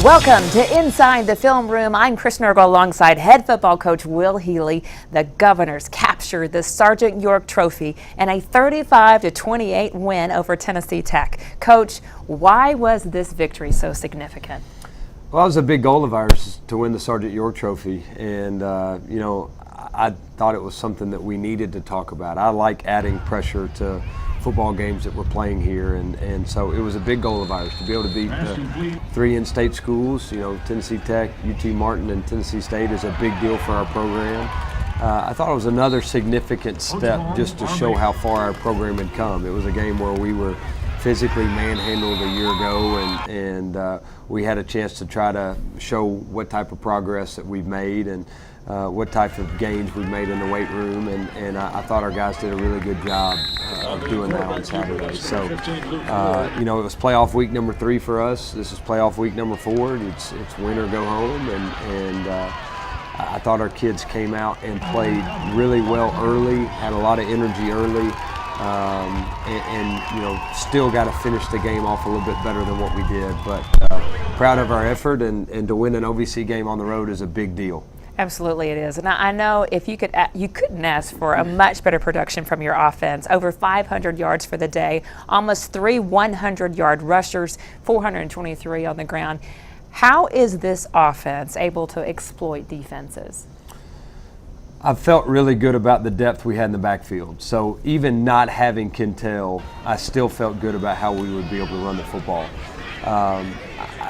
Welcome to Inside the Film Room. I'm Chris Nurgle alongside head football coach Will Healy. The Governors captured the Sergeant York Trophy in a 35-28 win over Tennessee Tech. Coach, why was this victory so significant? Well, it was a big goal of ours to win the Sergeant York Trophy, and I thought it was something that we needed to talk about. I like adding pressure to football games that we're playing here, and so it was a big goal of ours to be able to beat the three in-state schools. You know, Tennessee Tech, UT Martin, and Tennessee State is a big deal for our program. I thought it was another significant step just to show how far our program had come. It was a game where we were physically manhandled a year ago, and we had a chance to try to show what type of progress that we've made and what type of gains we've made in the weight room, and I thought our guys did a really good job of doing that on Saturday. So, it was playoff week number 3 for us. This is playoff week number 4. It's win or go home, and I thought our kids came out and played really well early, had a lot of energy early, and still got to finish the game off a little bit better than what we did. But proud of our effort, and to win an OVC game on the road is a big deal. Absolutely it is. And I know if you couldn't ask for a much better production from your offense. Over 500 yards for the day, almost 3 100-yard rushers, 423 on the ground. How is this offense able to exploit defenses? I felt really good about the depth we had in the backfield. So even not having Quintel, I still felt good about how we would be able to run the football.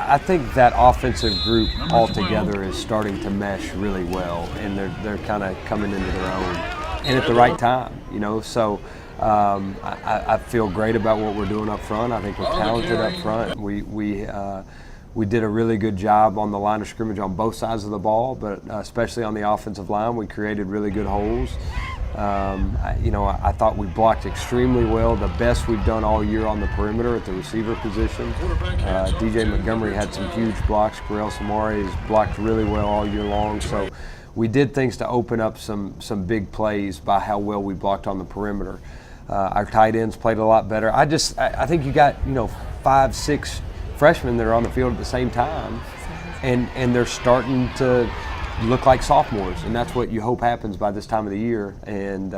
I think that offensive group altogether is starting to mesh really well, and they're kind of coming into their own, and at the right time, So I feel great about what we're doing up front. I think we're talented up front. We did a really good job on the line of scrimmage on both sides of the ball, but especially on the offensive line, we created really good holes. I thought we blocked extremely well, the best we've done all year on the perimeter at the receiver position. DJ Montgomery had some huge blocks. Correll Samari has blocked really well all year long. So we did things to open up some big plays by how well we blocked on the perimeter. Our tight ends played a lot better. I think you got 5, 6 freshmen that are on the field at the same time, and they're starting to look like sophomores, and that's what you hope happens by this time of the year. And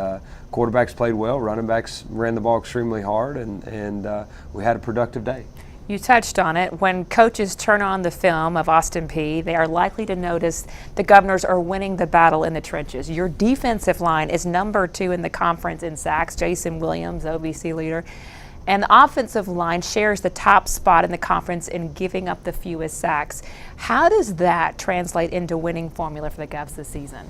quarterbacks played well, running backs ran the ball extremely hard, and we had a productive day. You touched on it. When coaches turn on the film of Austin Peay, they are likely to notice the Governors are winning the battle in the trenches. Your defensive line is number 2 in the conference in sacks. Jason Williams, OVC leader. And the offensive line shares the top spot in the conference in giving up the fewest sacks. How does that translate into winning formula for the Govs this season?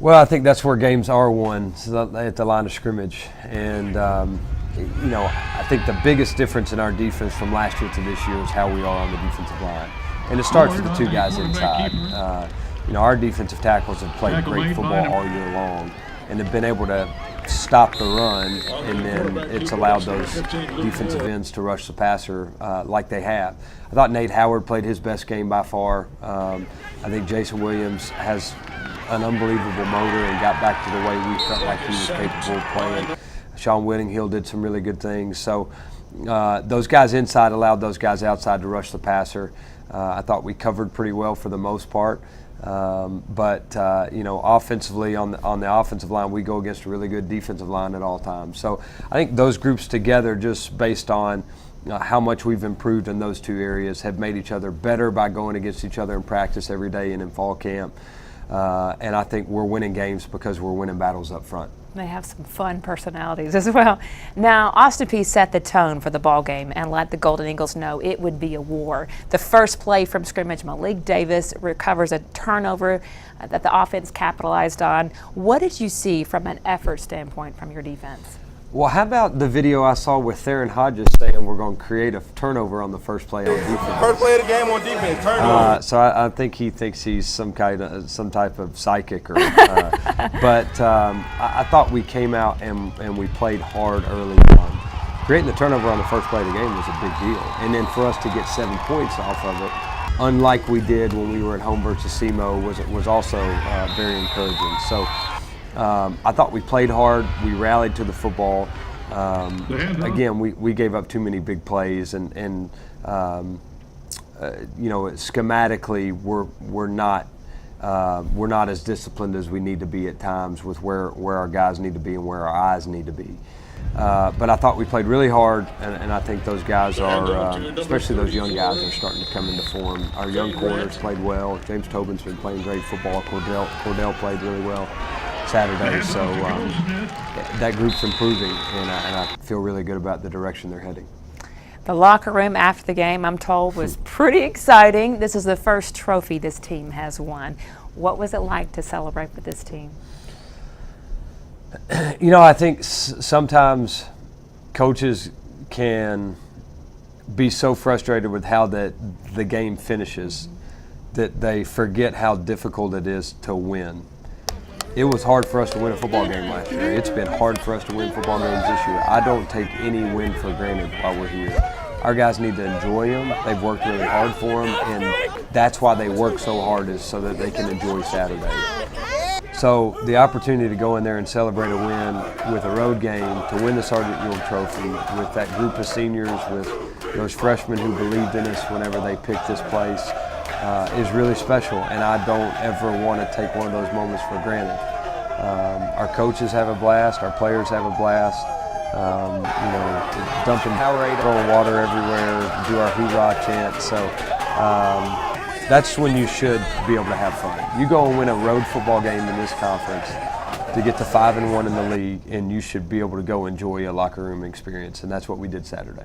Well, I think that's where games are won, at the line of scrimmage. And, I think the biggest difference in our defense from last year to this year is how we are on the defensive line. And it starts with the 2 guys inside. Our defensive tackles have played great football all year long and have been able to stop the run, and then it's allowed those defensive ends to rush the passer like they have. I thought Nate Howard played his best game by far. I think Jason Williams has an unbelievable motor and got back to the way we felt like he was capable of playing. Sean Whittinghill did some really good things. So those guys inside allowed those guys outside to rush the passer. I thought we covered pretty well for the most part. Offensively on the offensive line, we go against a really good defensive line at all times. So I think those groups together, just based on how much we've improved in those 2 areas, have made each other better by going against each other in practice every day and in fall camp. And I think we're winning games because we're winning battles up front. They have some fun personalities as well. Now, Austin Peay set the tone for the ball game and let the Golden Eagles know it would be a war. The first play from scrimmage, Malik Davis recovers a turnover that the offense capitalized on. What did you see from an effort standpoint from your defense? Well, how about the video I saw with Theron Hodges saying we're going to create a turnover on the first play on defense? First play of the game on defense, turnover. So I think he thinks he's some type of psychic. But I thought we came out and we played hard early on. Creating the turnover on the first play of the game was a big deal. And then for us to get 7 points off of it, unlike we did when we were at home versus SEMO, was also very encouraging. So I thought we played hard. We rallied to the football. Again, we gave up too many big plays, and schematically we're not as disciplined as we need to be at times with where our guys need to be and where our eyes need to be. But I thought we played really hard, and I think those guys are, especially those young guys, are starting to come into form. Our young corners played well. James Tobin's been playing great football. Cordell played really well Saturday. So that group's improving, and I feel really good about the direction they're heading. The locker room after the game, I'm told, was pretty exciting. This is the first trophy this team has won. What was it like to celebrate with this team? I think sometimes coaches can be so frustrated with how the game finishes that they forget how difficult it is to win. It was hard for us to win a football game last year. It's been hard for us to win football games this year. I don't take any win for granted while we're here. Our guys need to enjoy them. They've worked really hard for them, and that's why they work so hard, is so that they can enjoy Saturday. So the opportunity to go in there and celebrate a win with a road game, to win the Sergeant York Trophy, with that group of seniors, with those freshmen who believed in us whenever they picked this place, is really special, and I don't ever want to take one of those moments for granted. Our coaches have a blast, our players have a blast. Dumping Powerade, throwing water everywhere, do our hoorah chant. So that's when you should be able to have fun. You go and win a road football game in this conference to get to 5-1 in the league, and you should be able to go enjoy a locker room experience, and that's what we did Saturday.